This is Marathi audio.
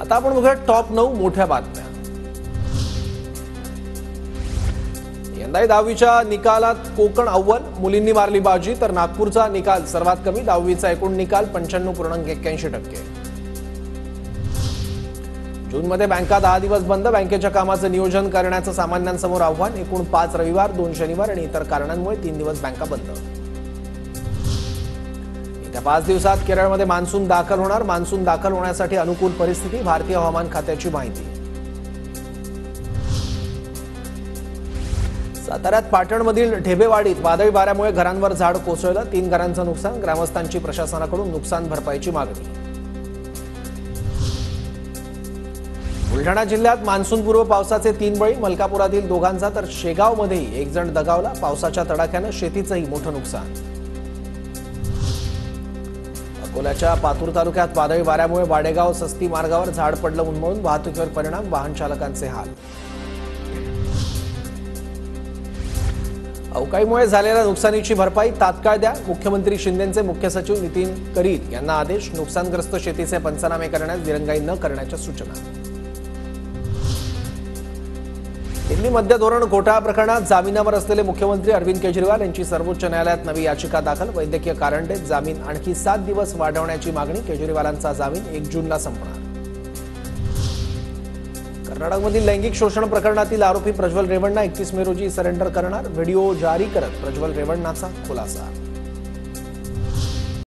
आता आपण बघूया टॉप 9 मोठ्या बातम्या। यंदाही 10वीच्या निकालात कोकण अव्वल, मुलींनी मारली बाजी, तर नागपूरचा निकाल सर्वात कमी। 10वीचा एकूण निकाल 95.81%। जूनमध्ये बँका 10 दिवस बंद, बँकेच्या कामाचं नियोजन करण्याचं सामान्यांसमोर आव्हान। एकूण 5 रविवार, 2 शनिवार आणि इतर कारणांमुळे 3 दिवस बँका बंद। येत्या 5 दिवसात केरळमध्ये मान्सून दाखल होणार, मान्सून दाखल होण्यासाठी अनुकूल परिस्थिती, भारतीय हवामान खात्याची माहिती। साताऱ्यात पाटणमधील ढेबेवाडीत वादळी वाऱ्यामुळे घरांवर झाड कोसळलं, 3 घरांचं नुकसान, ग्रामस्थांची प्रशासनाकडून नुकसान भरपाईची मागणी। बुलढाणा जिल्ह्यात मान्सूनपूर्व पावसाचे 3 बळी, मलकापुरातील दोघांचा तर शेगावमध्येही 1 जण दगावला। पावसाच्या तडाख्यानं शेतीचंही मोठं नुकसान। अकोल्याच्या पातूर तालुक्यात वादळी वाऱ्यामुळे वाडेगाव सस्ती मार्गावर झाड पडलं उन्मळून, वाहतुकीवर परिणाम, वाहन चालकांचे हाल। अवकाळीमुळे झालेल्या नुकसानीची भरपाई तात्काळ द्या, मुख्यमंत्री शिंदेंचे मुख्य सचिव नितीन करीत यांना आदेश। नुकसानग्रस्त शेतीचे पंचनामे करण्यास दिरंगाई न करण्याच्या सूचना। दिल्ली मद्य धोरण घोटाळा प्रकरणात जामिनावर असलेले मुख्यमंत्री अरविंद केजरीवाल यांची सर्वोच्च न्यायालयात नवी याचिका दाखल, वैद्यकीय कारण देत जामीन आणखी 7 दिवस वाढवण्याची मागणी। केजरीवालांचा जामीन 1 जूनला संपणार। कर्नाटकमधील लैंगिक शोषण प्रकरणातील आरोपी प्रज्वल रेवण्णा 31 मे रोजी सरेंडर करणार, व्हिडिओ जारी करत प्रज्वल रेवण्णाचा खुलासा।